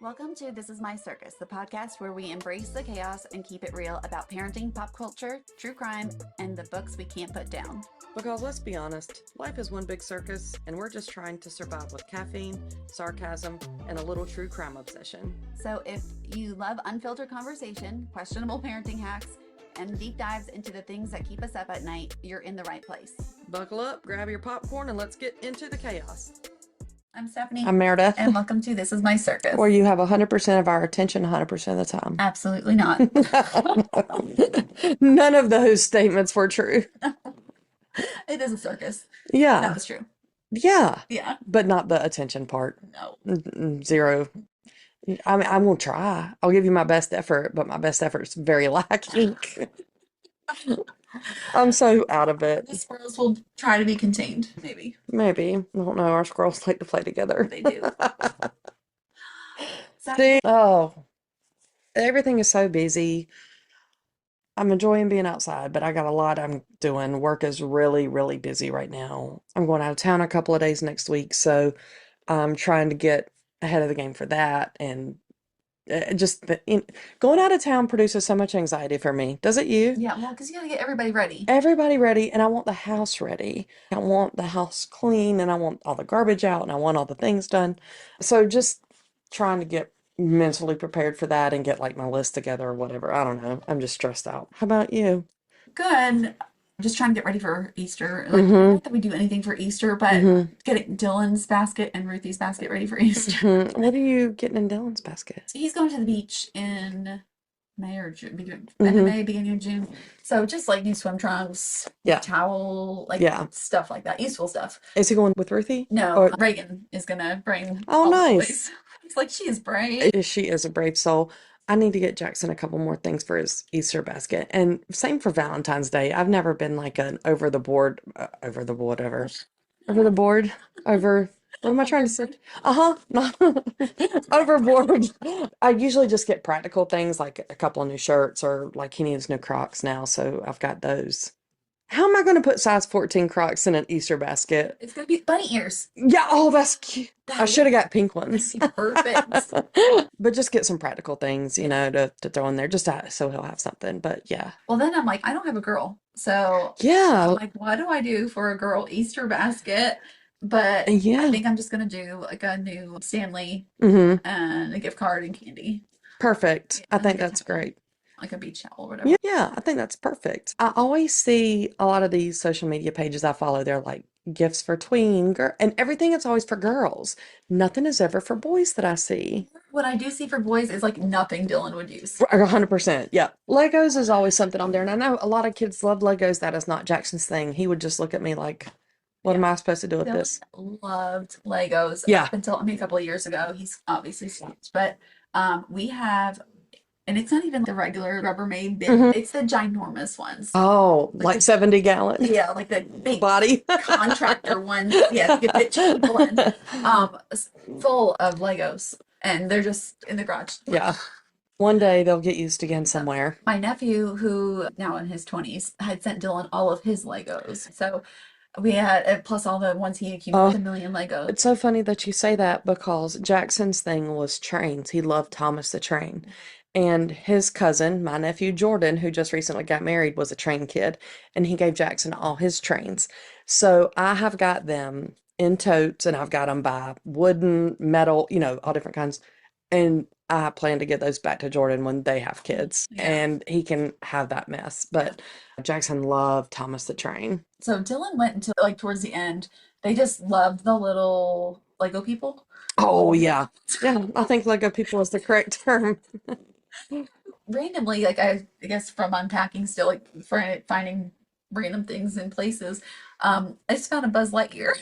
Welcome to This Is My Circus, the podcast where we embrace the chaos and keep it real about parenting, pop culture, true crime, and the books we can't put down. Because let's be honest, life is one big circus, and we're just trying to survive with caffeine, sarcasm, and a little true crime obsession. So if you love unfiltered conversation, questionable parenting hacks, and deep dives into the things that keep us up at night, you're in the right place. Buckle up, grab your popcorn, and let's get into the chaos. I'm Stefanie. I'm Meredith. And welcome to This Is My Circus. Where you have 100% of our attention 100% of the time. Absolutely not. None of those statements were true. It is a circus. Yeah. That was true. Yeah. Yeah. But not the attention part. No. Zero. I mean, I will try. I'll give you my best effort, but my best effort is very lacking. I'm so out of it. The squirrels will try to be contained, maybe. Maybe. I don't know. Our squirrels like to play together. They do. See? Oh, everything is so busy. I'm enjoying being outside, but I got a lot I'm doing. Work is really, really busy right now. I'm going out of town a couple of days next week, so I'm trying to get ahead of the game for that. And going out of town produces so much anxiety for me. Does it you? Yeah, well, because you gotta get everybody ready. Everybody ready, and I want the house ready. I want the house clean, and I want all the garbage out, and I want all the things done. So just trying to get mentally prepared for that and get like my list together or whatever. I don't know. I'm just stressed out. How about you? Good. I'm just trying to get ready for Easter. Like, not that we do anything for Easter, but getting Dylan's basket and Ruthie's basket ready for Easter. What are you getting in Dylan's basket? So he's going to the beach in May or June, end of May, beginning of June. So just like new swim trunks, towel, like stuff like that, useful stuff. Is he going with Ruthie? No, Reagan is gonna bring. Oh, nice. He's like, she is brave. She is a brave soul. I need to get Jackson a couple more things for his Easter basket. And same for Valentine's Day. I've never been like an over the board, what am I trying to say? Overboard. I usually just get practical things like a couple of new shirts or like he needs new Crocs now. So I've got those. How am I going to put size 14 Crocs in an Easter basket? It's going to be bunny ears. Yeah. Oh, that's cute. I should have got pink ones. Perfect. But just get some practical things, you know, to throw in there just so he'll have something. But yeah. Well, then I'm like, I don't have a girl. So yeah. I'm like, what do I do for a girl Easter basket? But I think I'm just going to do like a new Stanley and a gift card and candy. Perfect. I think that's great. Like a beach towel or whatever. Yeah, I think that's perfect. I always see a lot of these social media pages I follow. They're like gifts for tween and everything is always for girls. Nothing is ever for boys that I see. What I do see for boys is like nothing Dylan would use. 100%. Yeah. Legos is always something on there. And I know a lot of kids love Legos. That is not Jackson's thing. He would just look at me like, what am I supposed to do with this? Loved Legos. Yeah. Up until, a couple of years ago, he's obviously stopped. But we have, and it's not even the regular Rubbermaid bin. It's the ginormous ones. Oh, like 70 gallon? Yeah, like the big body contractor ones. Yeah, you could fit people in. Full of Legos. And they're just in the garage. Yeah. One day they'll get used again somewhere. My nephew, who now in his 20s, had sent Dylan all of his Legos. So we had, plus all the ones he accumulated, a million Legos. It's so funny that you say that because Jackson's thing was trains. He loved Thomas the Train. And his cousin, my nephew Jordan, who just recently got married, was a train kid. And he gave Jackson all his trains. So I have got them in totes and I've got them by wooden, metal, you know, all different kinds. And I plan to get those back to Jordan when they have kids. Yeah. And he can have that mess. But Jackson loved Thomas the Train. So Dylan went into like towards the end. They just loved the little Lego people. Oh, yeah. Yeah, I think Lego people is the correct term. Randomly, like I guess from unpacking still, like finding random things in places, I just found a Buzz Lightyear.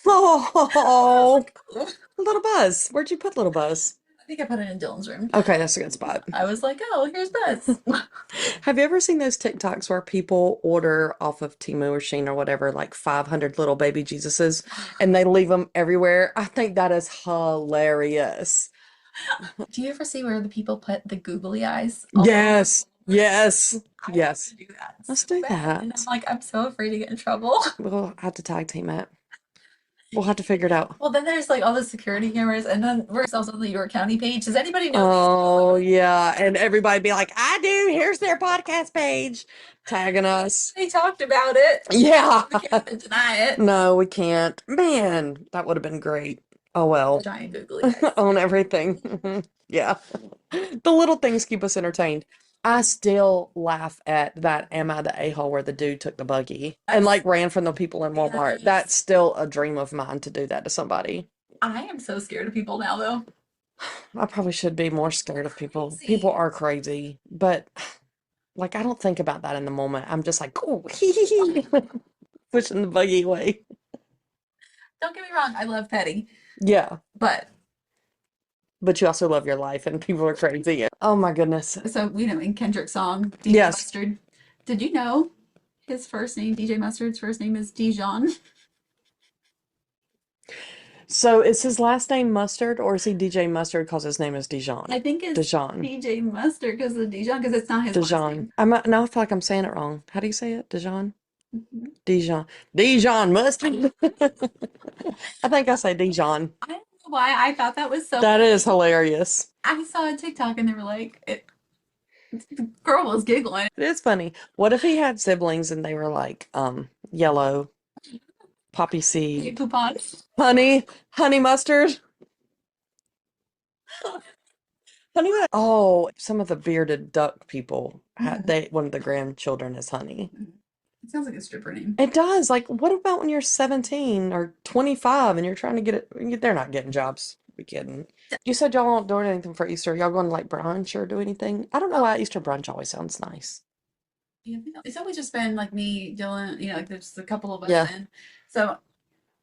Oh, little Buzz. Where'd you put little Buzz? I think I put it in Dylan's room. Okay, that's a good spot. I was like, oh, here's Buzz. Have you ever seen those TikToks where people order off of Temu or Shein or whatever, like 500 little baby Jesuses, and they leave them everywhere? I think that is hilarious. Do you ever see where the people put the googly eyes? Yes. Yes. I Yes. want to do that. Let's so do bad. that. And I'm like, I'm so afraid to get in trouble. We'll have to tag team it. We'll have to figure it out. Well, then there's like all the security cameras, and then we're ourselves on the York County page. Does anybody know these Oh, people? yeah. And everybody be like, I do. Here's their podcast page, tagging us. They talked about it. Yeah. We can't deny it. No, we can't. Man, that would have been great. Oh, well. Giant googly eyes. On everything. Yeah. The little things keep us entertained. I still laugh at that Am I the A-hole where the dude took the buggy and like ran from the people in Walmart. Yes. That's still a dream of mine to do that to somebody. I am so scared of people now, though. I probably should be more scared of people. Crazy. People are crazy, but like I don't think about that in the moment. I'm just like, oh, pushing the buggy away. Don't get me wrong, I love petty, Yeah, but but you also love your life, and people are crazy. Oh my goodness. so in Kendrick's song, DJ Yes. Mustard. Did you know his first name, DJ Mustard's first name is Dijon? So is his last name Mustard, or is he DJ Mustard because his name is Dijon? I think it's Dijon. DJ Mustard because of Dijon, because it's not his last Dijon. name. Now I feel like I'm saying it wrong. How do you say it? Dijon? Mhm. Dijon. Dijon Mustard. I think I say Dijon. I don't know why I thought that was so That funny. is hilarious. I saw a TikTok and they were like, the girl was giggling. It is funny. What if he had siblings and they were like, yellow, poppy seed, Coupon. honey mustard? Oh, some of the bearded duck people had one of the grandchildren is Honey. It sounds like a stripper name. It does. Like, what about when you're 17 or 25 and you're trying to get it? They're not getting jobs. Be kidding. You said y'all don't do anything for Easter. Y'all going to like brunch or do anything? I don't know why Easter brunch always sounds nice. Yeah, it's always just been like me, Dylan, like there's a couple of us Yeah. in. So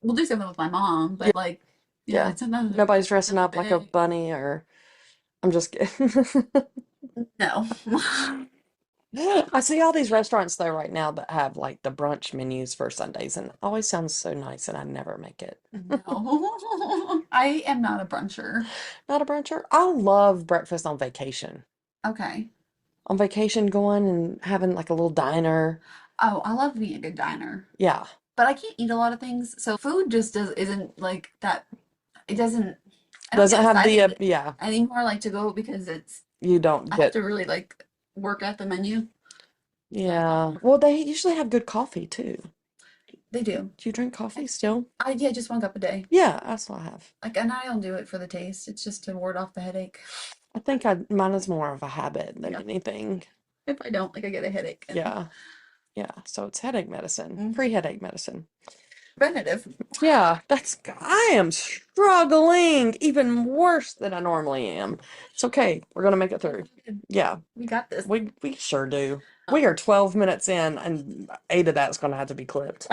we'll do something with my mom, but like, Yeah. it's another. Nobody's dressing up like a bunny or I'm just kidding. No. I see all these restaurants though right now that have like the brunch menus for Sundays and it always sounds so nice and I never make it. No. I am not a bruncher. Not a bruncher. I love breakfast on vacation. Okay. On vacation going and having like a little diner. Oh, I love being a good diner, Yeah. but I can't eat a lot of things, so food just isn't like that. It doesn't. I don't Doesn't get have the excited yeah, anymore, like to go because you don't I have get to really like work at the menu. yeah. Well, they usually have good coffee too. They do. Do you drink coffee still? Yeah, just 1 cup a day. Yeah, that's what I have. Like, and I don't do it for the taste. It's just to ward off the headache. I think mine is more of a habit than anything. If I don't, like, I get a headache. Yeah. Yeah. So it's headache medicine. Mhm. Free headache medicine. Preventative. Yeah, I am struggling even worse than I normally am. It's okay. We're gonna make it through. Yeah, We got this. we sure do. We are 12 minutes in, and 8 of that's gonna have to be clipped.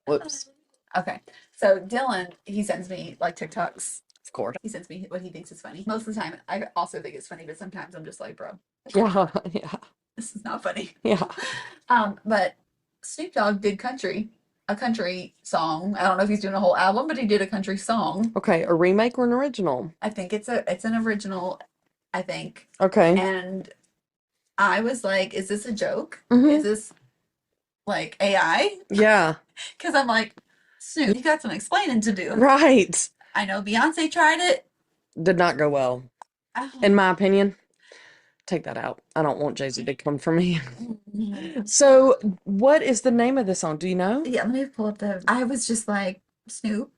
Whoops. Okay. So Dylan, he sends me like TikToks. Of course. He sends me what he thinks is funny. Most of the time, I also think it's funny, but sometimes I'm just like, bro, Yeah, yeah, this is not funny. yeah. But Snoop Dogg did a country song. I don't know if he's doing a whole album, but he did a country song. Okay, a remake or an original? I think it's an original, I think. Okay. And I was like, is this a joke? Mhm. Is this like AI? Yeah, Because I'm like, Snoop, you got some explaining to do. right. I know Beyonce tried it. Did not go well, Oh. in my opinion. Take that out. I don't want Jay-Z to come for me. Mhm. So, what is the name of the song? Do you know? Yeah, let me pull up I was just like, Snoop.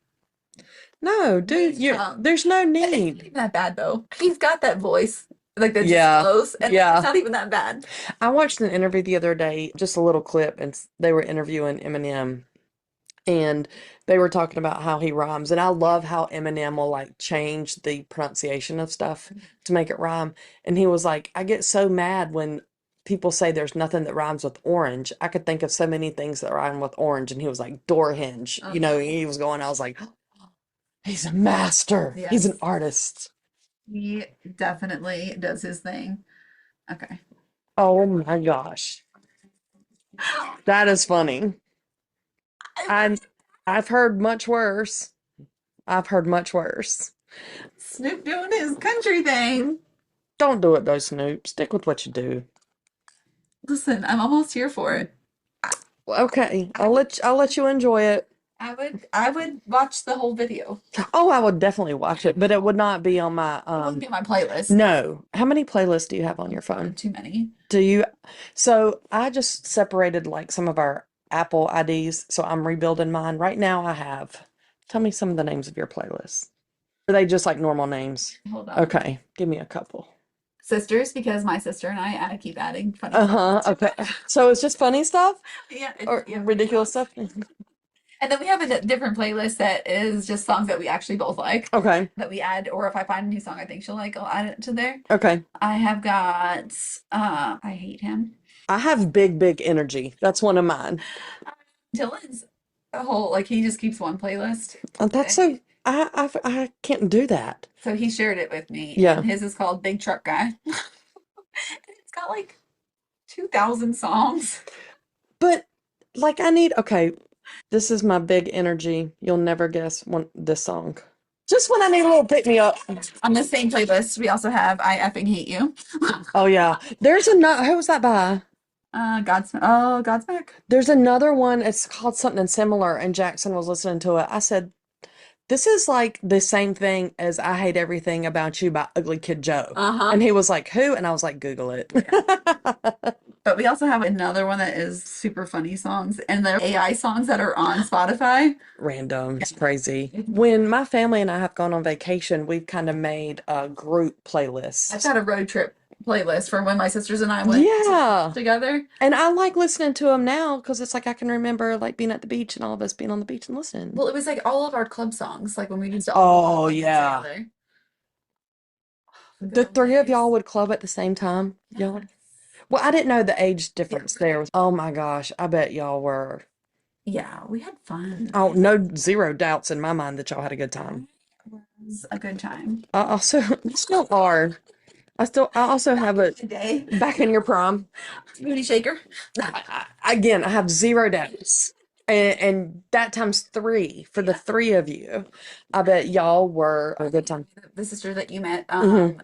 No, dude, there's no It's not need. even that bad though. He's got that voice. Like that's Yeah, just close. And yeah. it's not even that bad. I watched an interview the other day, just a little clip, and they were interviewing Eminem, and they were talking about how he rhymes. And I love how Eminem will like change the pronunciation of stuff to make it rhyme. And he was like, I get so mad when people say there's nothing that rhymes with orange. I could think of so many things that rhyme with orange. And he was like, door hinge. You know, he was going, I was like, he's a master. He's an Yes. artist. He definitely does his thing. Okay. Oh my gosh. That is funny. I've heard much worse. I've heard much worse. Snoop doing his country thing. Don't do it though, Snoop. Stick with what you do. Listen, I'm almost here for it. Okay, I'll let you enjoy it. I would watch the whole video. Oh, I would definitely watch it, but it would not be on my It wouldn't be on my playlist. no. How many playlists do you have on your phone? Too many. Do you? So I just separated like some of our Apple IDs, so I'm rebuilding mine. Right now I have, tell me some of the names of your playlists. Are they just like normal names? Hold on. Okay, give me a couple. Sisters, because my sister and I keep adding funny Uh-huh, stuff. okay. So it's just funny stuff Yeah, or yeah, ridiculous stuff? and then we have a different playlist that is just songs that we actually both like Okay, that we add, or if I find a new song I think she'll like, I'll add it to there. okay. I have got I Hate Him. I have big energy. That's one of mine. Dylan's a whole like he just keeps one playlist. That's so I can't do that. So he shared it with me, Yeah. and his is called Big Truck Guy. And it's got like 2,000 songs. But like I need okay, this is my big energy. You'll never guess this song. Just when I need a little pick me up. On the same playlist, we also have I Effing Hate You. Oh yeah. There's another who was that by? Godsmack. There's another one, it's called something similar, and Jackson was listening to it. I said, this is like the same thing as I Hate Everything About You by Ugly Kid Joe. Uh-huh. And he was like, who? And I was like, Google it. But we also have another one that is super funny songs, and they're AI songs that are on Spotify. Random. It's crazy. When my family and I have gone on vacation, we've kind of made a group playlist. I've got a road trip playlist from when my sisters and I went together. And I like listening to them now because it's like I can remember like being at the beach and all of us being on the beach and listening. Well, it was like all of our club songs, like when we used to all yeah. together. The three of y'all would club at the same time? Y'all? Well, I didn't know the age difference there. Oh my gosh, I bet y'all were. Yeah, we had fun. Oh, no, zero doubts in my mind that y'all had a good time. It was a good time. I also still are. I also have a day back in your prom. Booty shaker. Again, I have zero doubts. And that times three for the three of you. I bet y'all were a good time. The sister that you met, Mhm.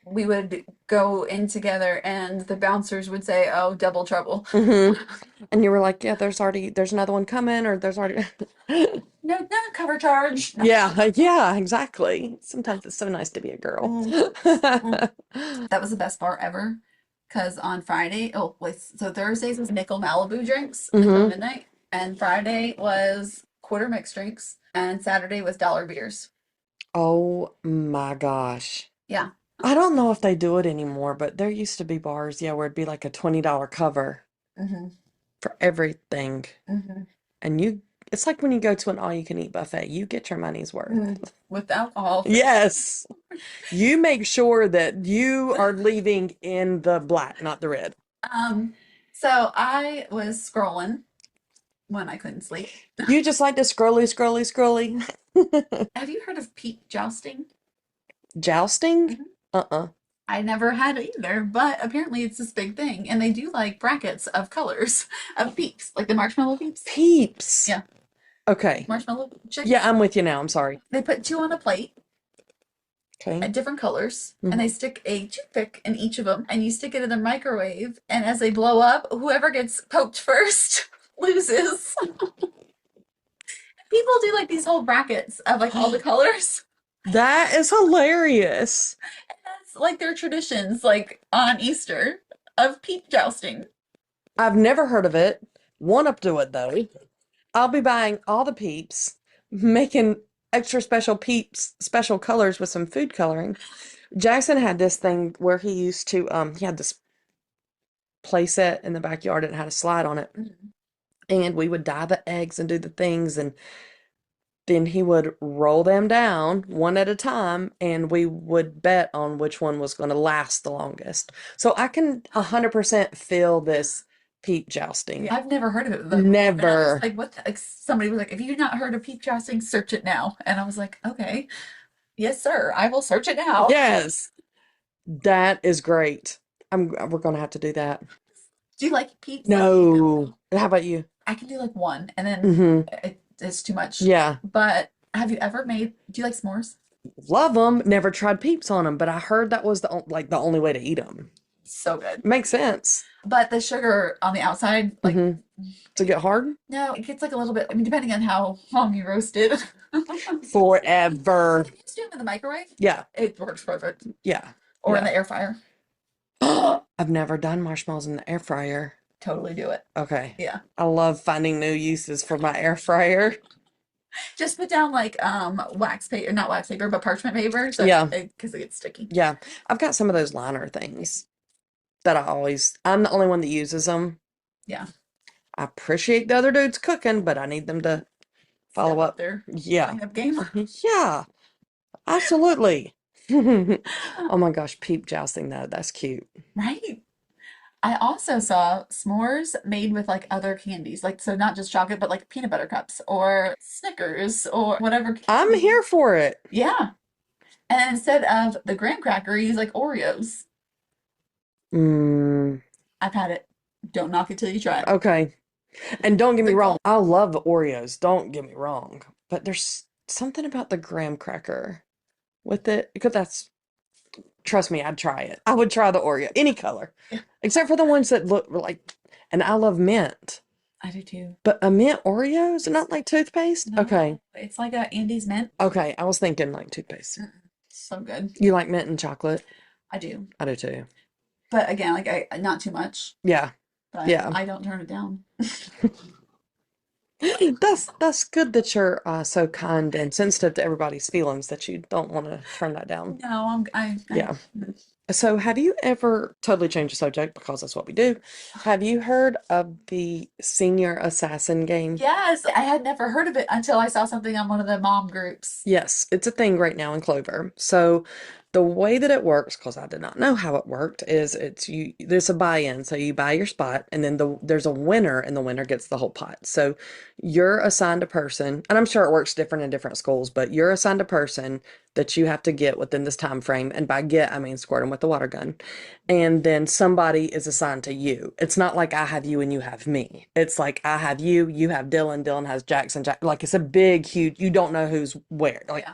we would go in together and the bouncers would say, "Oh, double trouble." And you were like, yeah, there's another one coming, or there's already No, cover charge. Yeah, exactly. Sometimes it's so nice to be a girl. That was the best part ever. Because on Friday, oh wait, so Thursdays was nickel Malibu drinks until midnight, and Friday was quarter mixed drinks, and Saturday was dollar beers. Oh my gosh. Yeah. I don't know if they do it anymore, but there used to be bars, yeah, where it'd be like a $20 cover for everything. And it's like when you go to an all-you-can-eat buffet, you get your money's worth. With alcohol. Yes. You make sure that you are leaving in the black, not the red. So I was scrolling when I couldn't sleep. You just like to scrolly. Have you heard of Peep Jousting? Jousting? Uh-uh. I never had it either, but apparently it's this big thing, and they do like brackets of colors of peeps, like the marshmallow peeps. Peeps. Yeah. Okay. Marshmallow chicken. Yeah, I'm with you now. I'm sorry. They put two on a plate. Okay. At different colors, and they stick a toothpick in each of them, and you stick it in the microwave, and as they blow up, whoever gets poked first loses. People do like these whole brackets of like all the colors. That is hilarious. And that's like their traditions, like on Easter, of peep jousting. I've never heard of it. Want to do it though. I'll be buying all the peeps, making extra special peeps, special colors with some food coloring. Jackson had this thing where he used to, he had this play set in the backyard and had a slide on it. And we would dye the eggs and do the things, and then he would roll them down one at a time, and we would bet on which one was going to last the longest. So I can 100% feel this peep jousting. I've never heard of it though. Never. Like what? Like somebody was like, "If you've not heard of peep jousting, search it now." And I was like, "Okay, yes, sir, I will search it now." Yes, that is great. We're gonna have to do that. Do you like peeps? No. How about you? I can do like one, and then it's too much. Yeah. But have you ever made? Do you like s'mores? Love them. Never tried peeps on them, but I heard that was the only way to eat them. So good. Makes sense. But the sugar on the outside, like, Mm-hmm. To get hard? no, it gets like a little bit, I mean, depending on how long you roast it. Forever. Just do them in the microwave. Yeah. It works perfect. Yeah. Or in Yeah. the air fryer. I've never done marshmallows in the air fryer. Totally do it. Okay. Yeah. I love finding new uses for my air fryer. Just put down like wax paper, not wax paper, but parchment paper, so Yeah. because it gets sticky. Yeah. I've got some of those liner things that I'm the only one that uses them. Yeah. I appreciate the other dudes cooking, but I need them to follow Step up up. their Yeah. cleanup game. Yeah. Absolutely. Oh my gosh, peep jousting though. That's cute. Right. I also saw s'mores made with like other candies, like so not just chocolate, but like peanut butter cups or Snickers or whatever I'm candy. here for it. Yeah. And instead of the graham cracker, you use like Oreos. Mm, I've had it. Don't knock it till you try it. okay. And don't get me The wrong, gold. I love Oreos. Don't get me wrong. But there's something about the graham cracker with it because trust me, I'd try it. I would try the Oreo, any color, Yeah, except for the ones that look like, and I love mint. I do too. But a mint Oreos, not like toothpaste? Okay. No, it's like a Andes mint. Okay. I was thinking like toothpaste. Mm-mm. So good. You like mint and chocolate? I do. I do too. But again, like I not too much, Yeah. but Yeah. I don't turn it down. That's good that you're so kind and sensitive to everybody's feelings that you don't want to turn that down. No, Yeah. So have you ever totally changed the subject because that's what we do? Have you heard of the senior assassin game? yes, I had never heard of it until I saw something on one of the mom groups. Yes, it's a thing right now in Clover. So the way that it works, because I did not know how it worked, is there's a buy-in. So you buy your spot and then there's a winner and the winner gets the whole pot. So you're assigned a person, and I'm sure it works different in different schools, but you're assigned a person that you have to get within this time frame. And by get, I mean squirt them with the water gun. And then somebody is assigned to you. It's not like I have you and you have me. It's like I have you, you have Dylan, Dylan has Jackson, like it's a big, huge, you don't know who's where. Like, Yeah.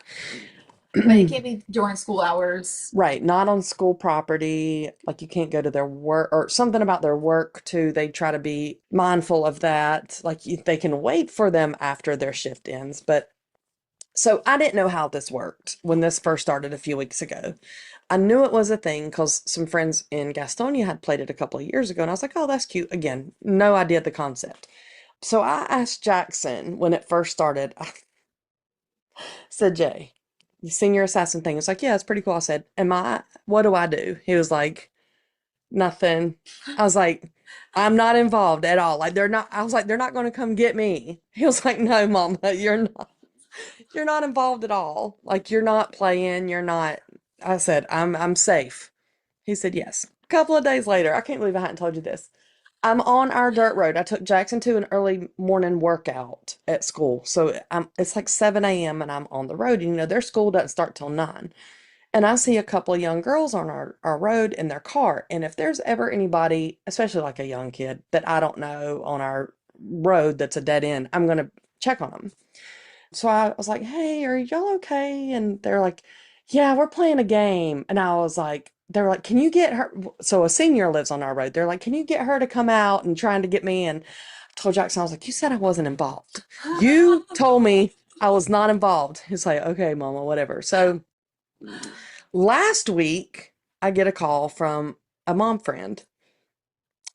But it can't be during school hours. right, not on school property. Like you can't go to their work or something about their work too. They try to be mindful of that. Like they can wait for them after their shift ends. But so I didn't know how this worked when this first started a few weeks ago. I knew it was a thing because some friends in Gastonia had played it a couple of years ago, and I was like, oh, that's cute. Again, no idea the concept. So I asked Jackson when it first started, I said, Jay, the senior assassin thing. It's like, yeah, it's pretty cool. I said, what do I do? He was like, nothing. I was like, I'm not involved at all. Like, I was like, they're not going to come get me. He was like, no, Mama, you're not involved at all. Like, you're not playing. You're not. I said, I'm safe. He said, yes. A couple of days later, I can't believe I hadn't told you this. I'm on our dirt road. I took Jackson to an early morning workout at school. So it's like 7 a.m. and I'm on the road. And, their school doesn't start till 9. And I see a couple of young girls on our road in their car. And if there's ever anybody, especially like a young kid, that I don't know on our road that's a dead end, I'm going to check on them. So I was like, hey, are y'all okay? And they're like, yeah, we're playing a game. And I was like, they were like, can you get her? So a senior lives on our road. They're like, can you get her to come out and trying to get me? And I told Jackson, I was like, you said I wasn't involved. You told me I was not involved. He's like, okay, Mama, whatever. So last week, I get a call from a mom friend,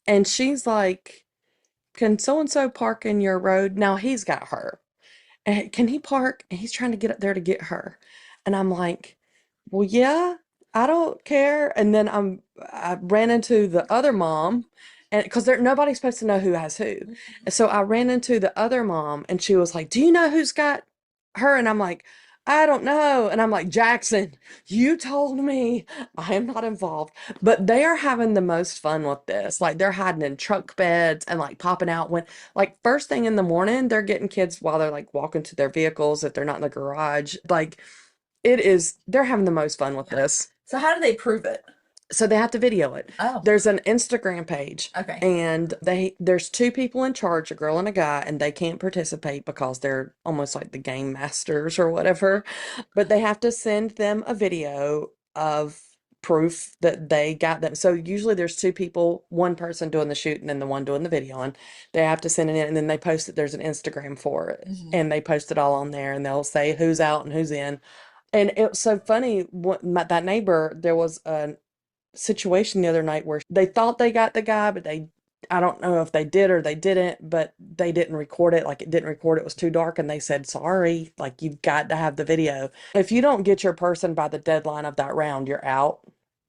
and she's like, can so and so park in your road? Now he's got her. And can he park? And he's trying to get up there to get her. And I'm like, well, yeah, I don't care. And then I ran into the other mom, and because nobody's supposed to know who has who. And so I ran into the other mom, and she was like, do you know who's got her? And I'm like, I don't know. And I'm like, Jackson, you told me I am not involved. But they are having the most fun with this. Like they're hiding in truck beds and like popping out when like first thing in the morning, they're getting kids while they're like walking to their vehicles if they're not in the garage. Like they're having the most fun with this. So how do they prove it? So they have to video it. Oh, There's an Instagram page, okay. and there's two people in charge, a girl and a guy, and they can't participate because they're almost like the game masters or whatever. But they have to send them a video of proof that they got them. So usually there's two people, one person doing the shooting and the one doing the video, and they have to send it in, and then they post it. There's an Instagram for it, and they post it all on there, and they'll say who's out and who's in. And it was so funny. That neighbor, there was a situation the other night where they thought they got the guy, but I don't know if they did or they didn't, but they didn't record it. Like it didn't record. It was too dark, and they said, sorry, like you've got to have the video. If you don't get your person by the deadline of that round, you're out.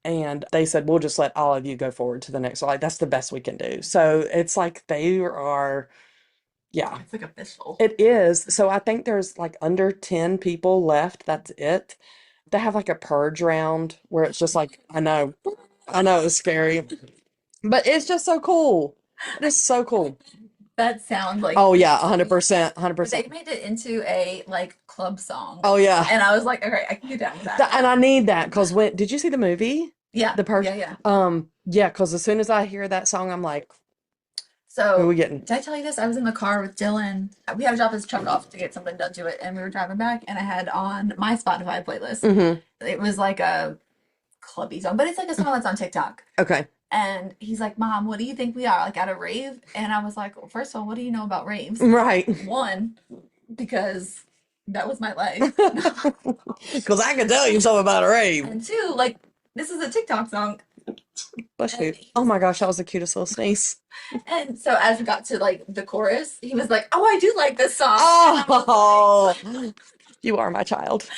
And they said, we'll just let all of you go forward to the next. So like that's the best we can do. So it's like they are, yeah. It's like official. It is. So I think there's like under 10 people left. That's it. They have like a purge round where it's just like, I know it's scary, but it's just so cool. It's so cool. That sounds like Oh yeah, 100%, they 100%. made it into a like club song. Oh yeah. And I was like, okay, I can get down with that. And I need that because did you see the movie? Yeah. The Purge? Yeah. Yeah, because as soon as I hear that song, I'm like, who are So we getting? did I tell you this? I was in the car with Dylan. We had to drop his truck off to get something done to it, and we were driving back, and I had on my Spotify playlist. It was like a clubby song, but it's like a song that's on TikTok. Okay. And he's like, Mom, what do you think we are? Like at a rave? And I was like, well, first of all, what do you know about raves? Right. One, because that was my life. Because I can tell you something about a rave. And two, like, this is a TikTok song. Bless you. Oh my gosh, that was the cutest little sneeze. And so as we got to like the chorus, he was like, oh, I do like this song. Oh, you are my child.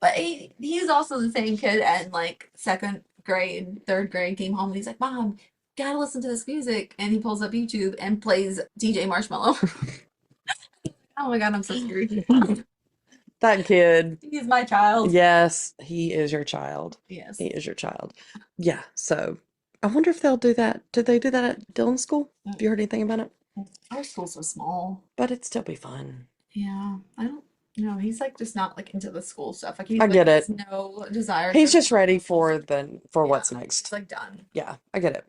But he's also the same kid at like second grade, third grade, came home and he's like, Mom, gotta listen to this music. And he pulls up YouTube and plays DJ Marshmallow. Oh my God, I'm so scared. That kid. He's my child. Yes, he is your child. Yes. He is your child. Yeah, so I wonder if they'll do that. Did they do that at Dylan's school? Have you heard anything about it? Our school's so small. But it'd still be fun. Yeah, I don't know. He's like just not like into the school stuff. Like I get has it. no desire. He's for just ready for yeah, what's He's next. like done. Yeah, I get it.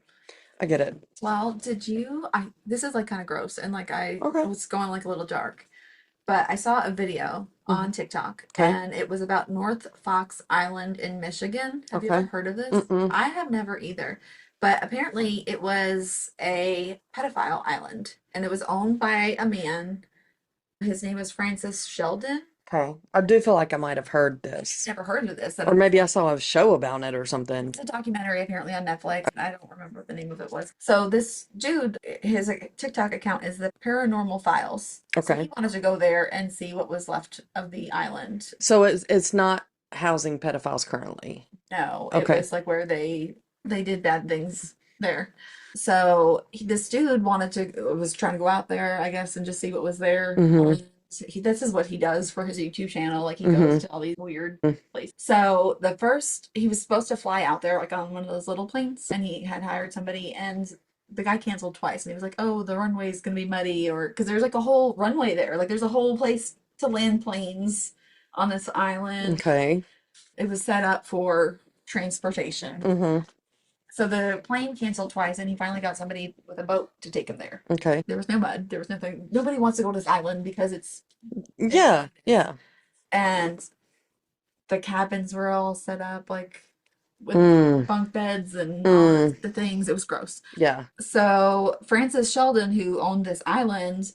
I get it. Well, did you? This is like kind of gross and like I Okay. was going like a little dark. But I saw a video on TikTok Okay. and it was about North Fox Island in Michigan. Have you ever heard of this? Mm-mm. I have never either. But apparently it was a pedophile island and it was owned by a man. His name was Francis Sheldon. Okay. I do feel like I might have heard this. Never heard of this. Or maybe I saw a show about it or something. It's a documentary apparently on Netflix. I don't remember what the name of it was. So this dude, his TikTok account is the Paranormal Files. So Okay. he wanted to go there and see what was left of the island. So it's not housing pedophiles currently. No, Okay. it was like where they did bad things there. So this dude was trying to go out there, I guess, and just see what was there. Mhm. This is what he does for his YouTube channel. Like he goes to all these weird places. So he was supposed to fly out there like on one of those little planes, and he had hired somebody, and the guy canceled twice. And he was like, "Oh, the runway's gonna be muddy," or because there's like a whole runway there. Like there's a whole place to land planes on this island. Okay. It was set up for transportation. So the plane canceled twice, and he finally got somebody with a boat to take him there. Okay. There was no mud. There was nothing. Nobody wants to go to this island because it's Yeah. and the cabins were all set up like with bunk beds and all the things. It was gross. Yeah. So Francis Sheldon, who owned this island,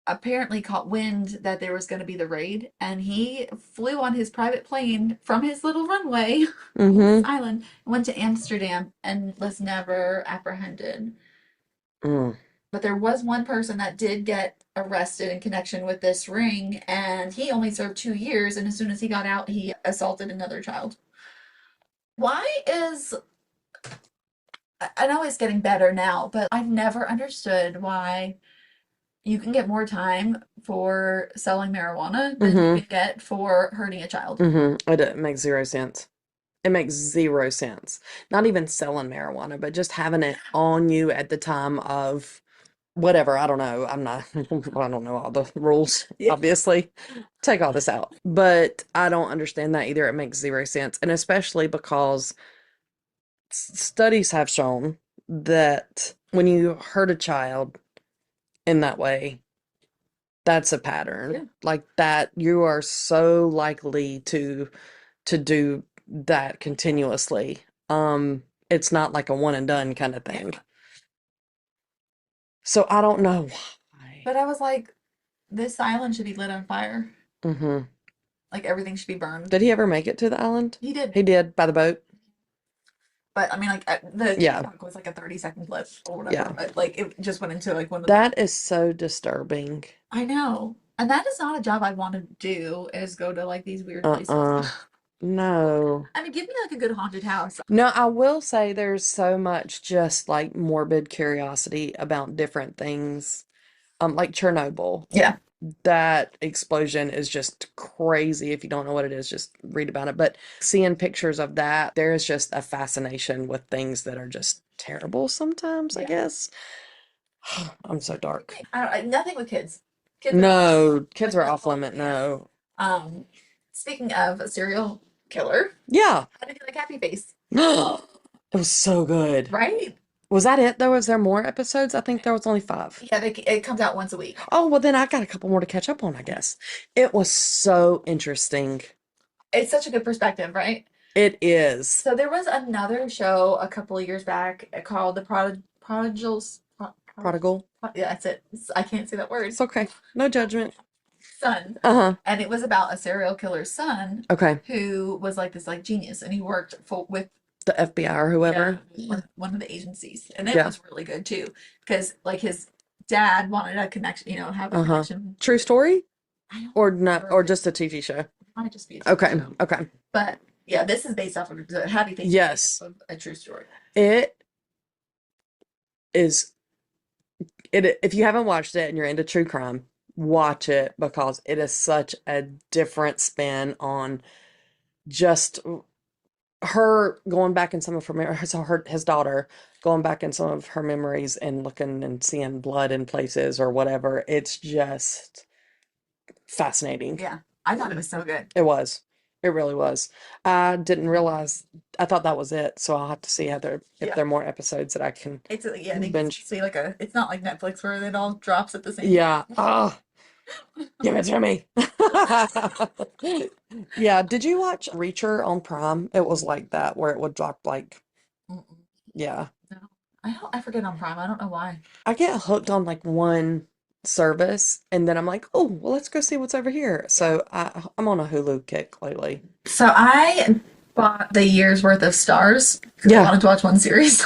apparently caught wind that there was going to be the raid, and he flew on his private plane from his little runway on this island, went to Amsterdam, and was never apprehended. But there was one person that did get arrested in connection with this ring, and he only served 2 years, and as soon as he got out, he assaulted another child. I know it's getting better now, but I've never understood why you can get more time for selling marijuana than you can get for hurting a child. It makes zero sense. It makes zero sense. Not even selling marijuana, but just having it on you at the time of whatever. I don't know. I don't know all the rules, obviously. Take all this out. But I don't understand that either. It makes zero sense. And especially because studies have shown that when you hurt a child in that way, that's a pattern. Like that, you are so likely to do that continuously. It's not like a one and done kind of thing. So I don't know why. But I was like, this island should be lit on fire. Hmm. Like everything should be burned. Did he ever make it to the island? He did. He did by the boat. But I mean, like the Yeah. TikTok was like a 30-second clip or Yeah. whatever. But like it just went into like one of the. That is so disturbing. I know. And that is not a job I want to do, is go to like these weird places. No. I mean, give me like a good haunted house. No, I will say there's so much just like morbid curiosity about different things. Like Chernobyl. Yeah. That explosion is just crazy. If you don't know what it is, just read about it. But seeing pictures of that, there is just a fascination with things that are just terrible sometimes, I Yeah. guess. I'm so dark. Nothing with kids. Kids No, kids like are off that. limit. No. Speaking of a serial killer, Yeah. how did you like Happy Face? It was so good. Right? Was that it though? Was there more episodes? I think there was only 5. Yeah, it comes out once a week. Oh, well then I got a couple more to catch up on, I guess. It was so interesting. It's such a good perspective, right? It is. So there was another show a couple of years back called The Prodigals. Prodigal. Yeah, that's it. I can't say that word. It's okay. No judgment. Son. Uh-huh. And it was about a serial killer's son Okay. who was like this like genius, and he worked with The FBI or whoever. one of the agencies, and it Yeah. was really good too because like his dad wanted a connection, have a Uh-huh. connection. True story? I don't Or not, remember. or just a TV show? It might just be a Okay. TV show. Okay. But yeah, this is based off of the Happy Face. Yes. Of a true story. It is if you haven't watched it and you're into true crime, watch it because it is such a different spin on just her going back in some of his daughter going back in some of her memories and looking and seeing blood in places or whatever. It's just fascinating. Yeah, I thought it was so good. It was. It really was. I didn't realize. I thought that was it. So I'll have to see if there are more episodes that I can It's I think binge. see like it's not like Netflix where it all drops at the same Yeah. time. Oh, give it to me. Yeah. Did you watch Reacher on Prime? It was like that where it would drop like, Mm-mm. yeah. No, I forget on Prime. I don't know why. I get hooked on like one service and then I'm like, oh, well, let's go see what's over here. So I'm on a Hulu kick lately. So I bought the year's worth of Stars because I Yeah. wanted to watch one series.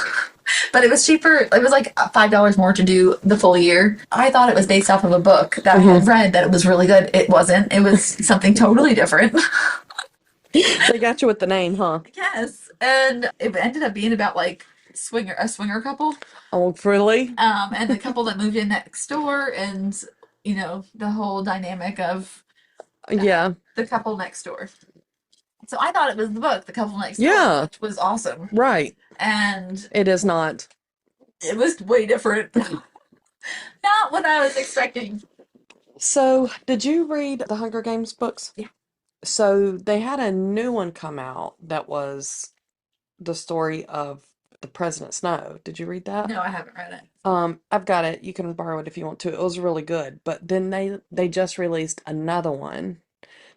But it was cheaper. It was like $5 more to do the full year. I thought it was based off of a book that I had read that it was really good. It wasn't. It was something totally different. They got you with the name, huh? Yes. And it ended up being about like a swinger couple. Oh, really? And the couple that moved in next door and the whole dynamic of Yeah. the couple next door. So I thought it was the book, The Couple Next Door, Yeah. which was awesome. Right. And It is not. it was way different. Not what I was expecting. So, did you read the Hunger Games books? Yeah. So, they had a new one come out that was the story of the President Snow. Did you read that? No, I haven't read it. I've got it. You can borrow it if you want to. It was really good. But then they just released another one.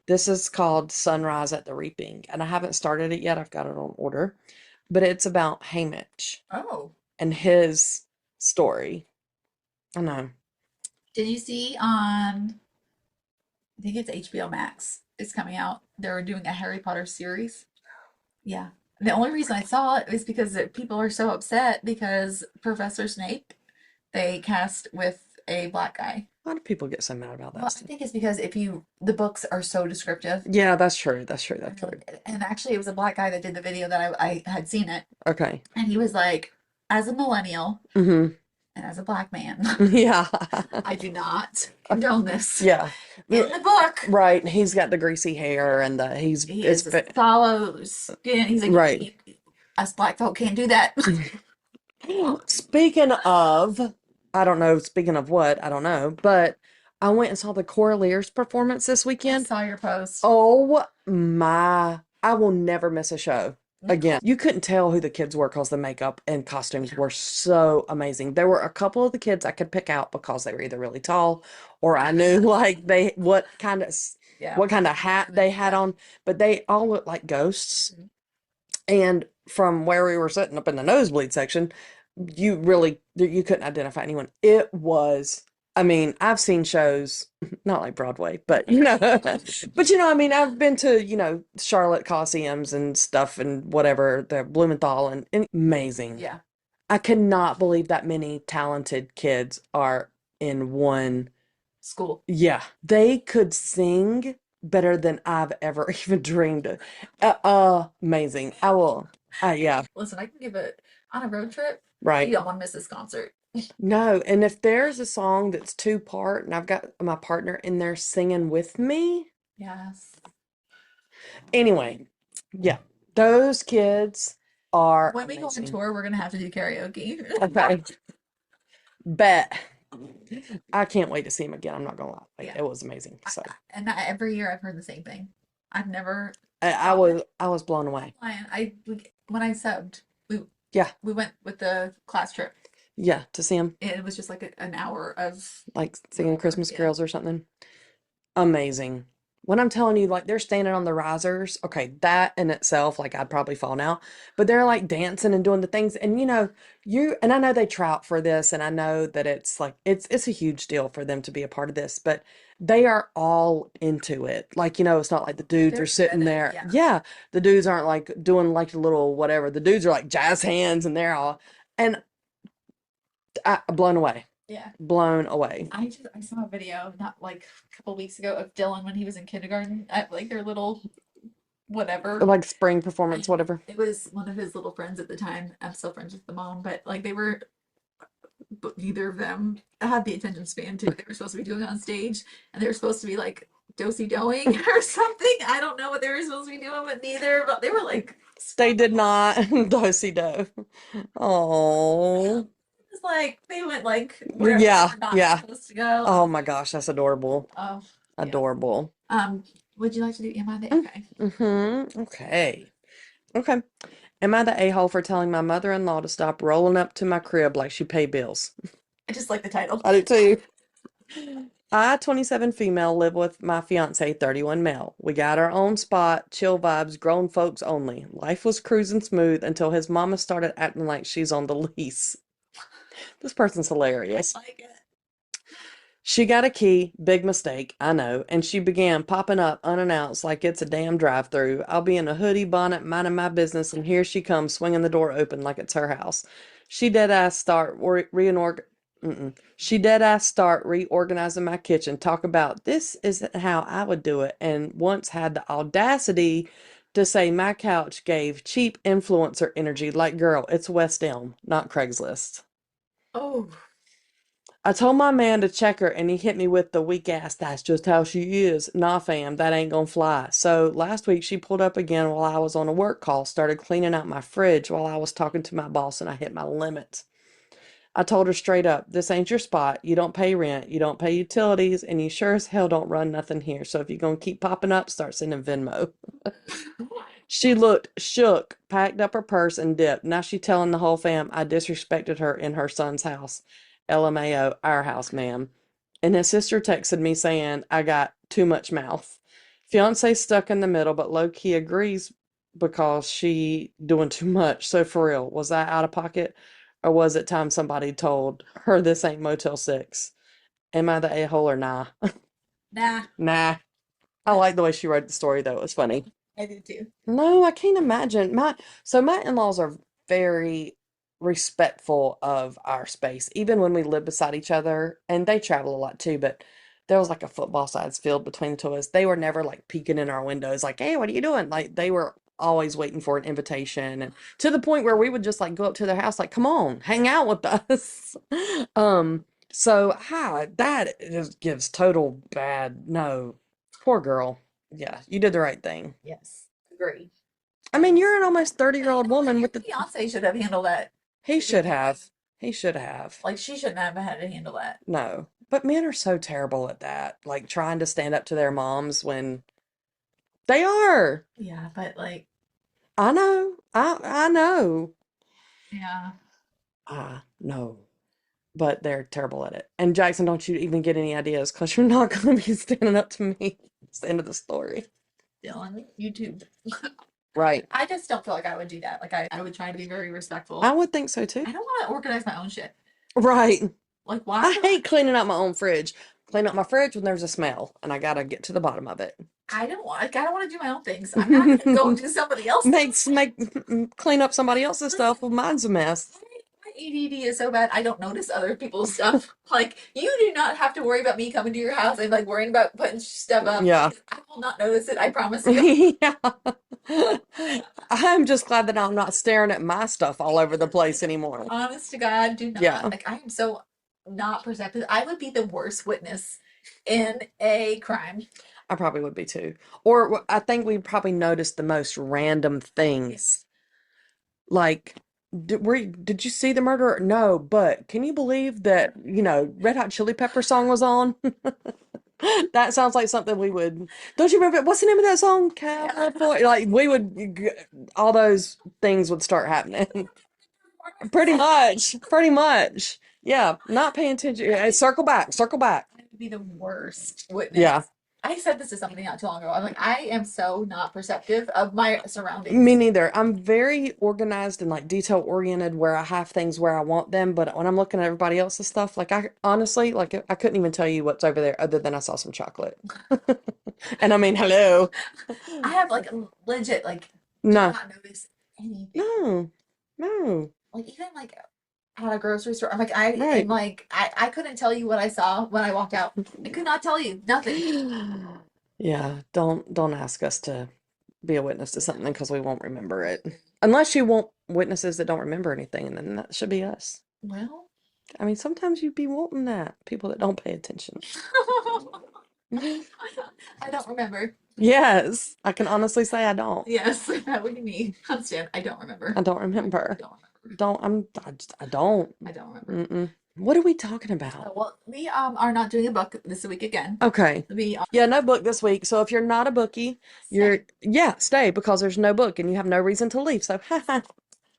This is called Sunrise at the Reaping, and I haven't started it yet. I've got it on order. But it's about Haymitch Oh. and his story. I know. Did you see on, I think it's HBO Max, it's coming out. They're doing a Harry Potter series. Yeah. The only reason I saw it is because people are so upset because Professor Snape, they cast with a black guy. Why do people get so mad about that Well, I stuff? think it's because the books are so descriptive. Yeah, that's true. That's true. That's true. And actually, it was a black guy that did the video that I had seen it. Okay. And he was like, as a millennial Mm-hmm. and as a black man, Yeah. I do not condone this. Yeah. In the book, Right. He's got the greasy hair and he is a sallow skin. He's like, Right. Us black folk can't do that. Speaking of, I don't know, speaking of what, I don't know, but I went and saw the Coraliers performance this I weekend. saw your post. Oh my, I will never miss a show again. You couldn't tell who the kids were because the makeup and costumes were so amazing. There were a couple of the kids I could pick out because they were either really tall or I knew like what kind of Yeah, what kind of with the hat they ornaments. had Yeah. on, but they all looked like ghosts. Mhm. And from where we were sitting up in the nosebleed section, you couldn't identify anyone. It was, I mean, I've seen shows, not like Broadway, but I mean, I've been to, Charlotte Coliseums and stuff and whatever, the Blumenthal and amazing. Yeah. I cannot believe that many talented kids are in one. School. Yeah, they could sing better than I've ever even dreamed of. Amazing. I will. Yeah, Listen, I can give it on a road trip. You right. don't want to miss this concert. No, and if there's a song that's two part and I've got my partner in there singing with me, Yes. anyway, yeah, those kids are When we go on amazing. tour, we're gonna have to do karaoke. Okay, bet. I can't wait to see him again. I'm not gonna lie. Like, Yeah. it was amazing. So And every year I've heard the same thing. I've never I thought was I was blown away. when I subbed, we Yeah, we went with the class trip. yeah, to see him It was just like an hour of like the singing tour. Christmas Yeah. carols or something. Amazing. When I'm telling you, like, they're standing on the risers, okay, that in itself, like, I'd probably fall now, but they're like dancing and doing the things. And and I know they trout for this, and I know that it's like, it's a huge deal for them to be a part of this, but they are all into it. Like, it's not like the dudes They're are sitting committed. there. Yeah. Yeah, the dudes aren't like doing like the little whatever. The dudes are like jazz hands and they're all, and blown away, Yeah. blown away. I saw a video not like a couple weeks ago of Dylan when he was in kindergarten at like their little whatever. Like spring performance, And whatever. it was one of his little friends at the time. I'm still friends with the mom, but like they were, but neither of them had the attention span to what they were supposed to be doing on stage, and they were supposed to be like dosey doing or something. I don't know what they were supposed to be doing, but neither. But they were like, They did not do do. Oh, it's like they went like wherever they yeah, were not yeah. supposed to go. Oh my gosh, that's adorable. Oh, yeah. Adorable. Would you like to do Am I the Okay? Mm-hmm. Okay. Okay. Am I the a-hole for telling my mother-in-law to stop rolling up to my crib like she pay bills? I just like the title. I do too. I, 27 female, live with my fiance, 31 male. We got our own spot, chill vibes, grown folks only. Life was cruising smooth until his mama started acting like she's on the lease. This person's hilarious. I like it. She got a key, big mistake, I know, and she began popping up unannounced like it's a damn drive-through. I'll be in a hoodie, bonnet, minding my business, and here she comes, swinging the door open like it's her house. She dead-ass start She dead-ass start reorganizing my kitchen. Talk about this isn't how I would do it, and once had the audacity to say my couch gave cheap influencer energy. Like, girl, it's West Elm, not Craigslist. Oh, I told my man to check her and he hit me with the weak ass, that's just how she is. Nah, fam, that ain't gonna fly. So last week she pulled up again while I was on a work call, started cleaning out my fridge while I was talking to my boss and I hit my limit. I told her straight up, this ain't your spot. You don't pay rent, you don't pay utilities, and you sure as hell don't run nothing here. So if you're gonna keep popping up, start sending Venmo. She looked shook, packed up her purse, and dipped. Now she telling the whole fam I disrespected her in her son's house. LMAO, our house, ma'am. And his sister texted me saying I got too much mouth. Fiance stuck in the middle, but low key agrees because she doing too much. So for real, was that out of pocket? Or was it time somebody told her this ain't Motel 6? Am I the a-hole or nah? nah, Nah. I like the way she wrote the story though. It was funny. I do too. No, I can't imagine. My in-laws are very respectful of our space, even when we live beside each other, and they travel a lot too, but there was like a football size field between the two of us. They were never like peeking in our windows like, "Hey, what are you doing?" Like they were always waiting for an invitation and to the point where we would just like go up to their house like, "Come on, hang out with us." So that just gives total bad no. Poor girl. Yeah, you did the right thing. Yes, agree. I mean, you're an almost You 30-year-old know what? woman Your with the. fiance should have handled that. He To be should honest. have. He should have. Like she shouldn't have had to handle that. No. But men are so terrible at that. Like trying to stand up to their moms when they are. Yeah, but like, I know. I know. yeah. I know. But they're terrible at it. And Jackson, don't you even get any ideas because you're not going to be standing up to me. It's the end of the story. On YouTube. Right. I just don't feel like I would do that. Like I would try to be very respectful. I would think so too. I don't want to organize my own shit. Right. Like why? I hate cleaning out my own fridge. Clean up my fridge when there's a smell, and I gotta get to the bottom of it. I don't want. Like, I don't want to do my own things. I'm not gonna go do somebody else's. Clean up somebody else's stuff. Well, mine's a mess. My ADD is so bad. I don't notice other people's stuff. Like you do not have to worry about me coming to your house and like worrying about putting stuff up. Yeah. I will not notice it. I promise you. Yeah. I'm just glad that I'm not staring at my stuff all over the place anymore. Honest to God, do not. Yeah. Like I am so not perceptive. I would be the worst witness in a crime. I probably would be too. Or I think we'd probably notice the most random things. Like, did you see the murderer? No, but can you believe that, Red Hot Chili Pepper song was on? That sounds like something we would. Don't you remember? What's the name of that song? California. Like, all those things would start happening. Pretty much. Pretty much. Yeah, not paying attention. Circle back. Circle back. I would be the worst witness. Yeah. I said this to somebody not too long ago. I'm like, I am so not perceptive of my surroundings. Me neither. I'm very organized and like detail oriented where I have things where I want them, but when I'm looking at everybody else's stuff, like I honestly, like I couldn't even tell you what's over there other than I saw some chocolate. And I mean, hello. I have like legit like do No. not notice anything. No. No. Like even like at a grocery store, I'm like I Right. am like I couldn't tell you what I saw when I walked out. I could not tell you nothing. Yeah, don't ask us to be a witness to something because we won't remember it. Unless you want witnesses that don't remember anything, and then that should be us. Well, I mean, sometimes you'd be wanting that, people that don't pay attention. I don't remember. Yes, I can honestly say I don't. Yes, that would be me. Understand? I don't remember. I don't remember. I don't remember. I don't. I don't remember. Mm-mm. What are we talking about? Well, we are not doing a book this week again. Okay. Yeah, no book this week. So if you're not a bookie, stay because there's no book and you have no reason to leave. So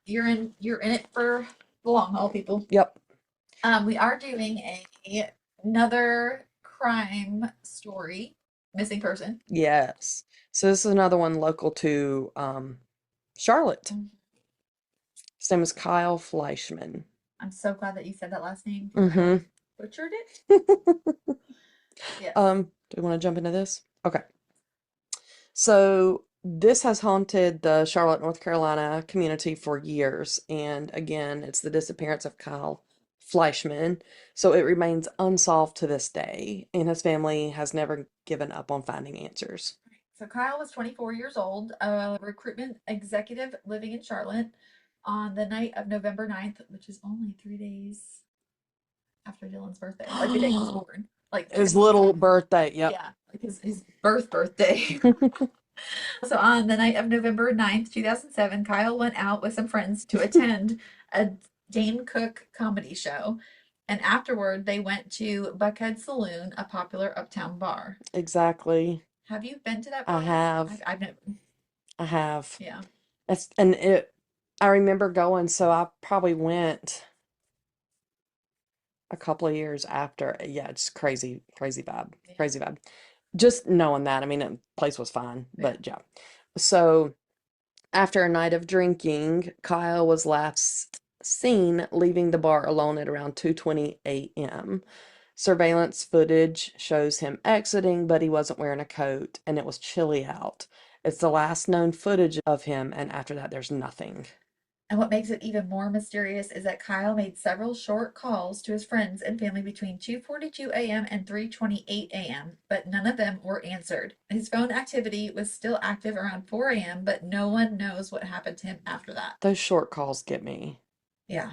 you're in it for the long haul, people. Yep. We are doing another crime story, missing person. Yes. So this is another one local to Charlotte. His name is Kyle Fleischmann. I'm so glad that you said that last name. Mm-hmm. Butchered it. Yes. Do we want to jump into this? Okay. So this has haunted the Charlotte, North Carolina community for years. And again, it's the disappearance of Kyle Fleischmann. So it remains unsolved to this day. And his family has never given up on finding answers. So Kyle was 24 years old, a recruitment executive living in Charlotte on the night of November 9th, which is only 3 days after Dylan's birthday. Like the day he was born. Like his little birthday, yep. Yeah, like his birthday. So on the night of November 9th, 2007, Kyle went out with some friends to attend a Dane Cook comedy show. And afterward, they went to Buckhead Saloon, a popular uptown bar. Exactly. Have you been to that bar? I have. I've never. I have. Yeah. I remember going, so I probably went a couple of years after. Yeah, it's crazy vibe. Yeah. Crazy vibe. Just knowing that, I mean, the place was fine, but yeah. So after a night of drinking, Kyle was last seen leaving the bar alone at around 2:20 a.m. Surveillance footage shows him exiting, but he wasn't wearing a coat and it was chilly out. It's the last known footage of him, and after that, there's nothing. And what makes it even more mysterious is that Kyle made several short calls to his friends and family between 2:42 a.m. and 3:28 a.m., but none of them were answered. His phone activity was still active around 4 a.m., but no one knows what happened to him after that. Those short calls get me. Yeah.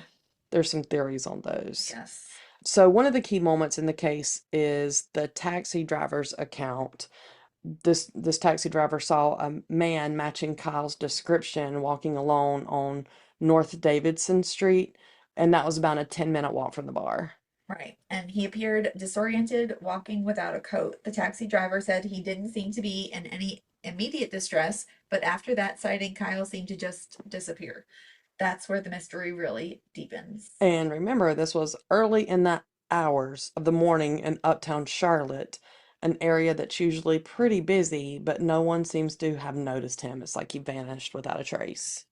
There's some theories on those. Yes. So one of the key moments in the case is the taxi driver's account. This taxi driver saw a man matching Kyle's description walking alone on North Davidson Street, and that was about a 10-minute walk from the bar. Right. And he appeared disoriented, walking without a coat. The taxi driver said he didn't seem to be in any immediate distress, but after that sighting, Kyle seemed to just disappear. That's where the mystery really deepens. And remember, this was early in the hours of the morning in uptown Charlotte. an area that's usually pretty busy, but no one seems to have noticed him. It's like he vanished without a trace.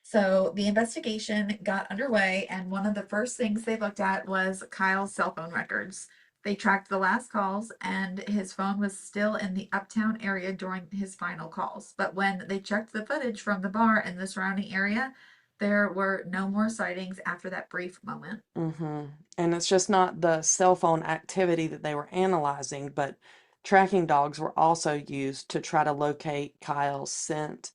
So the investigation got underway, and one of the first things they looked at was Kyle's cell phone records. They tracked the last calls, and his phone was still in the uptown area during his final calls. But when they checked the footage from the bar and the surrounding area, there were no more sightings after that brief moment. Mm-hmm. And it's just not the cell phone activity that they were analyzing, but tracking dogs were also used to try to locate Kyle's scent.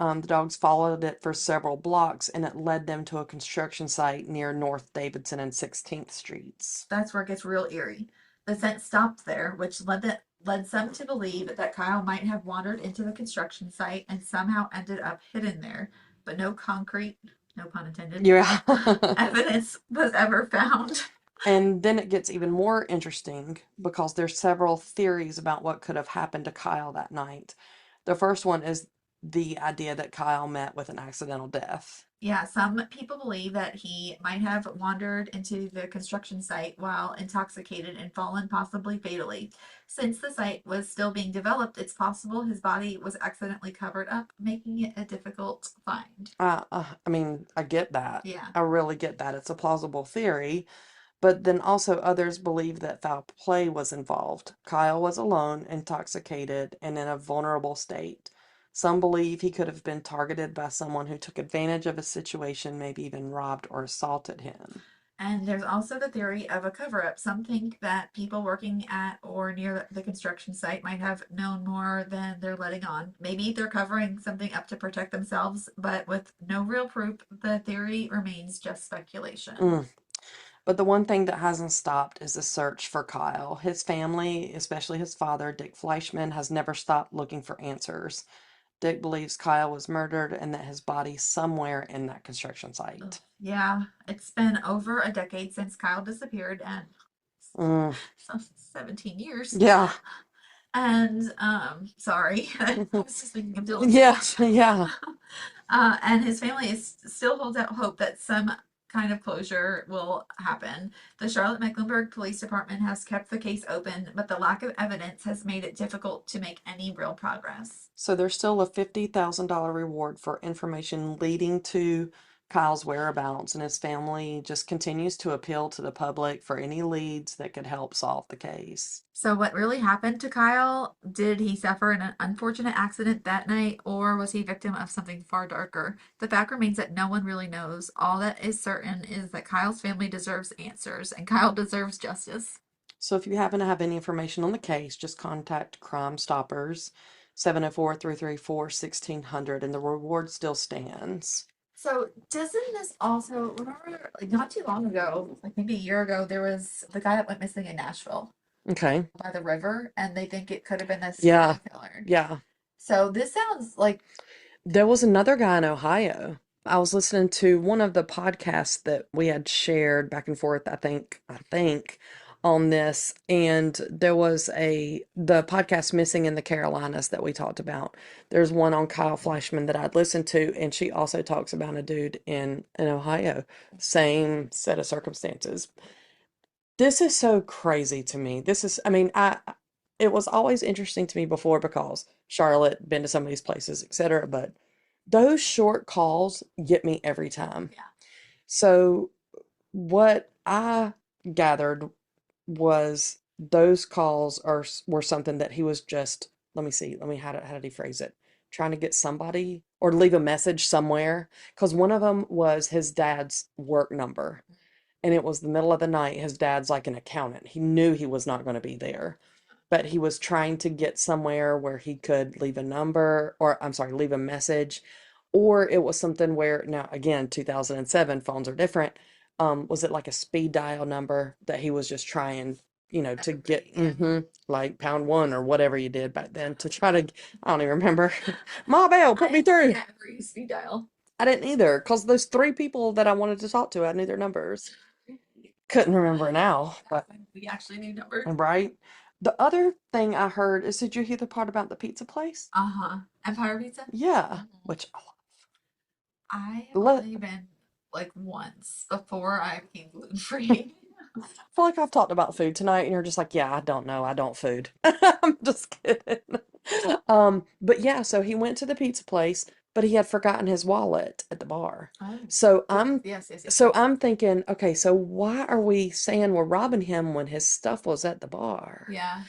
The dogs followed it for several blocks, and it led them to a construction site near North Davidson and 16th Streets. That's where it gets real eerie. The scent stopped there, which led some to believe that Kyle might have wandered into the construction site and somehow ended up hidden there, but no concrete, no pun intended, Yeah. evidence was ever found. And then it gets even more interesting because there's several theories about what could have happened to Kyle that night. The first one is the idea that Kyle met with an accidental death. Yeah, some people believe that he might have wandered into the construction site while intoxicated and fallen possibly fatally. Since the site was still being developed, it's possible his body was accidentally covered up, making it a difficult find. I mean, I get that. Yeah. I really get that. It's a plausible theory. But then also others believe that foul play was involved. Kyle was alone, intoxicated, and in a vulnerable state. Some believe he could have been targeted by someone who took advantage of his situation, maybe even robbed or assaulted him. And there's also the theory of a cover up. Some think that people working at or near the construction site might have known more than they're letting on. Maybe they're covering something up to protect themselves, but with no real proof, the theory remains just speculation. Mm. But the one thing that hasn't stopped is the search for Kyle. His family, especially his father, Dick Fleischmann, has never stopped looking for answers. Dick believes Kyle was murdered and that his body's somewhere in that construction site. Yeah, it's been over a decade since Kyle disappeared, and Mm, 17 years. yeah. And sorry, I was just thinking of Dylan. Yeah, yeah. And his family still holds out hope that some kind of closure will happen. The Charlotte Mecklenburg Police Department has kept the case open, but the lack of evidence has made it difficult to make any real progress. So there's still a $50,000 reward for information leading to Kyle's whereabouts, and his family just continues to appeal to the public for any leads that could help solve the case. So, what really happened to Kyle? Did he suffer an unfortunate accident that night, or was he victim of something far darker? The fact remains that no one really knows. All that is certain is that Kyle's family deserves answers, and Kyle deserves justice. So if you happen to have any information on the case, just contact Crime Stoppers, 704-334-1600, and the reward still stands. So, doesn't this also, remember, like not too long ago, like maybe a year ago, there was the guy that went missing in Nashville Okay. by the river, and they think it could have been a Yeah. serial killer. Yeah. So, this sounds like, There was another guy in Ohio. I was listening to one of the podcasts that we had shared back and forth, I think, on this, and there was the podcast Missing in the Carolinas that we talked about. There's one on Kyle Fleischman that I'd listened to, and she also talks about a dude in Ohio. Same set of circumstances. This is so crazy to me. I mean, it was always interesting to me before because Charlotte, been to some of these places, etc. But those short calls get me every time. yeah. So what I gathered was those calls were something that he was just, let me see, how did he phrase it? Trying to get somebody or leave a message somewhere. Because one of them was his dad's work number, and it was the middle of the night. His dad's like an accountant. He knew he was not going to be there, but he was trying to get somewhere where he could leave a number, or I'm sorry, leave a message. Or it was something where, now again, 2007, phones are different. Was it like a speed dial number that he was just trying, to get, Yeah. like pound one or whatever you did back then to try to, I don't even remember. Ma Bell, put me through. I never used speed dial. I didn't either, because those three people that I wanted to talk to, I knew their numbers. Couldn't remember now, but We actually knew numbers. right. The other thing I heard is, did you hear the part about the pizza place? Uh-huh. Empire Pizza? Yeah, Mhm. which I have let only been like once before I became gluten free. feel like I've talked about food tonight, and you're just like, yeah, I don't know, I don't food. I'm just kidding. But yeah, so he went to the pizza place, but he had forgotten his wallet at the bar. Oh, So yes, yes, yes, so yes. I'm thinking, okay, so why are we saying we're robbing him when his stuff was at the bar? Yeah.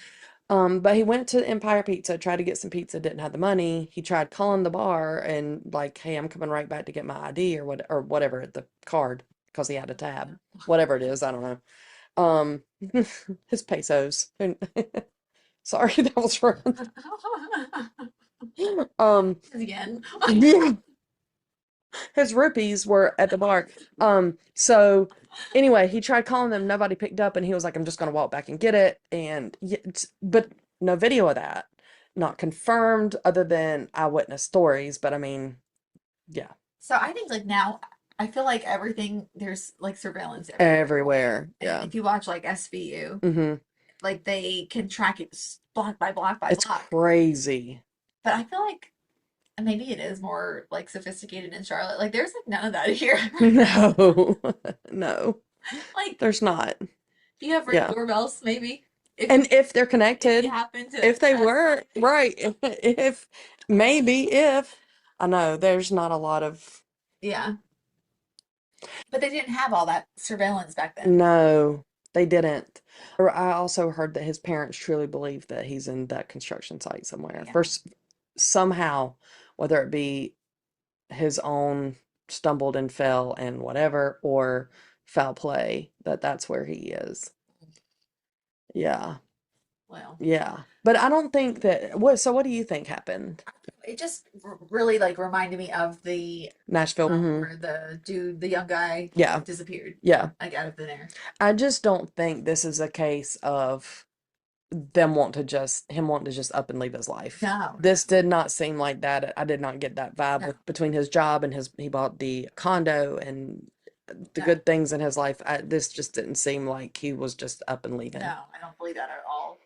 But he went to Empire Pizza, tried to get some pizza, didn't have the money. He tried calling the bar and like, hey, I'm coming right back to get my ID or whatever, the card, because he had a tab. Whatever it is, I don't know. Um, his pesos. Sorry, that was wrong. Again. His rupees were at the bar. So anyway, he tried calling them, nobody picked up, and he was like, I'm just gonna walk back and get it. And but no video of that. Not confirmed other than eyewitness stories, but I mean, yeah. So I think like now I feel like everything there's like surveillance everywhere. Everywhere. And Yeah. if you watch like SVU, Mm-hmm. like they can track it block by block by It's block. crazy. But I feel like maybe it is more like sophisticated in Charlotte. Like there's like none of that here. No. No. Like There's not. you have ring Yeah. doorbells, maybe. And if they're If you connected, happen to if they press were, something. right, if maybe if I know there's not a lot of Yeah. But they didn't have all that surveillance back then. no, they didn't. Or I also heard that his parents truly believe that he's in that construction site somewhere. Yeah. First, somehow, whether it be his own stumbled and fell and whatever, or foul play, that's where he is. Yeah. Well, Yeah. But I don't think that what do you think happened? it just really like reminded me of the Nashville. where the dude, the young guy, Yeah. disappeared Yeah. like out of thin air. I just don't think this is a case of him wanting to just up and leave his life. No, This did not seem like that. I did not get that vibe no, between his job and he bought the condo and the no, good things in his life. This just didn't seem like he was just up and leaving. no. I don't believe that at all.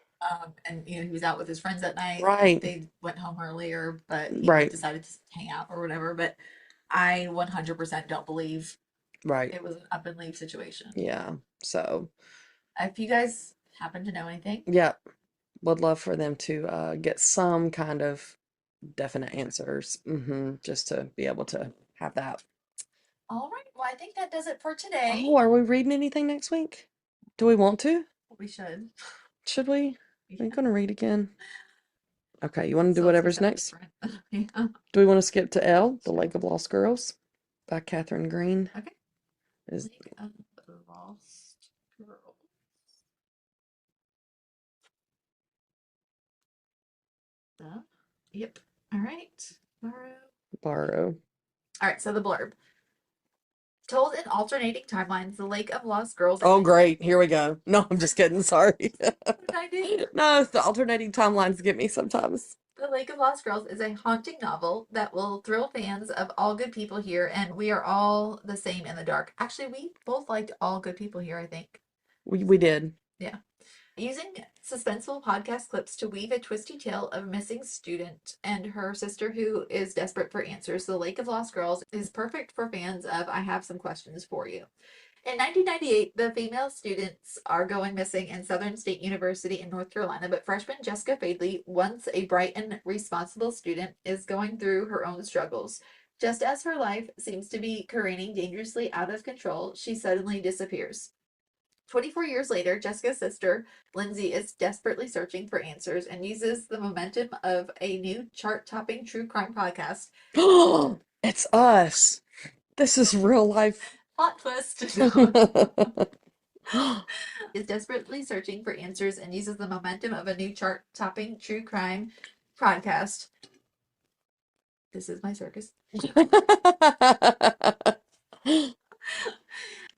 And he was out with his friends that night. Right. They went home earlier, but he Right. decided to hang out or whatever. But I 100% don't believe Right. it was an up and leave situation. Yeah. So, If you guys happen to know anything, yeah, would love for them to get some kind of definite answers. Just to be able to have that. all right. Well, I think that does it for today. Oh, are we reading anything next week? Do we want to? We should. Should we? Are you Yeah. going to read again? Okay, you want to do So whatever's something next? different. Yeah. Do we want to skip to L, The Lake of Lost Girls by Catherine Green? Okay. Is Lake of the Lost Girls. Yep. All right. Borrow. borrow. All right. So the blurb. Told in alternating timelines, the Lake of Lost Girls. Oh, great. Here we go. No, I'm just kidding. Sorry. What did I do? No, it's the alternating timelines get me sometimes. The Lake of Lost Girls is a haunting novel that will thrill fans of All Good People Here, and we are all the same in the dark. Actually, we both liked All Good People Here, I think. We did. Yeah. Using suspenseful podcast clips to weave a twisty tale of a missing student and her sister who is desperate for answers, The Lake of Lost Girls is perfect for fans of I Have Some Questions for You. In 1998, the female students are going missing in Southern State University in North Carolina, but freshman Jessica Fadley, once a bright and responsible student, is going through her own struggles. Just as her life seems to be careening dangerously out of control, she suddenly disappears. 24 years later, Jessica's sister, Lindsay, is desperately searching for answers and uses the momentum of a new chart topping true crime podcast. It's us. This is real life. Plot twist. Is desperately searching for answers and uses the momentum of a new chart topping true crime podcast. This is my circus.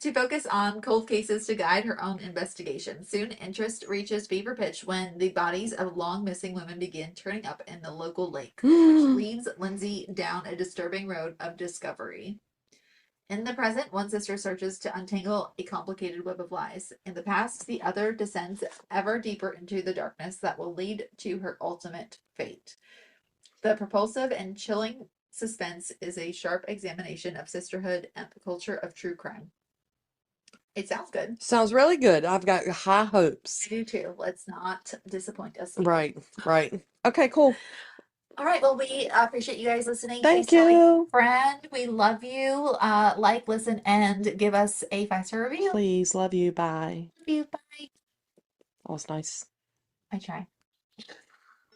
To focus on cold cases to guide her own investigation. Soon, interest reaches fever pitch when the bodies of long missing women begin turning up in the local lake, which leads Lindsay down a disturbing road of discovery. In the present, one sister searches to untangle a complicated web of lies. In the past, the other descends ever deeper into the darkness that will lead to her ultimate fate. The propulsive and chilling suspense is a sharp examination of sisterhood and the culture of true crime. It sounds good. Sounds really good. I've got high hopes. I do too. Let's not disappoint us. Right, right. Okay, cool. All right. Well, we appreciate you guys listening. Thank Please tell a you. friend. We love you. Like, listen, and give us a 5-star review. Please, love you. Bye. Love you. Bye. That was nice. I try.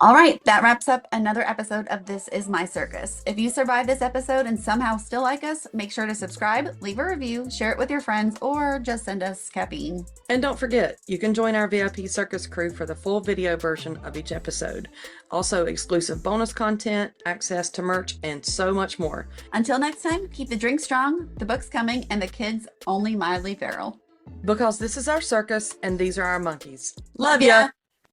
All right, that wraps up another episode of This Is My Circus. If you survived this episode and somehow still like us, make sure to subscribe, leave a review, share it with your friends, or just send us caffeine. And don't forget, you can join our VIP circus crew for the full video version of each episode. Also, exclusive bonus content, access to merch, and so much more. Until next time, keep the drink strong, the books coming, and the kids only mildly feral. Because this is our circus and these are our monkeys. Love ya!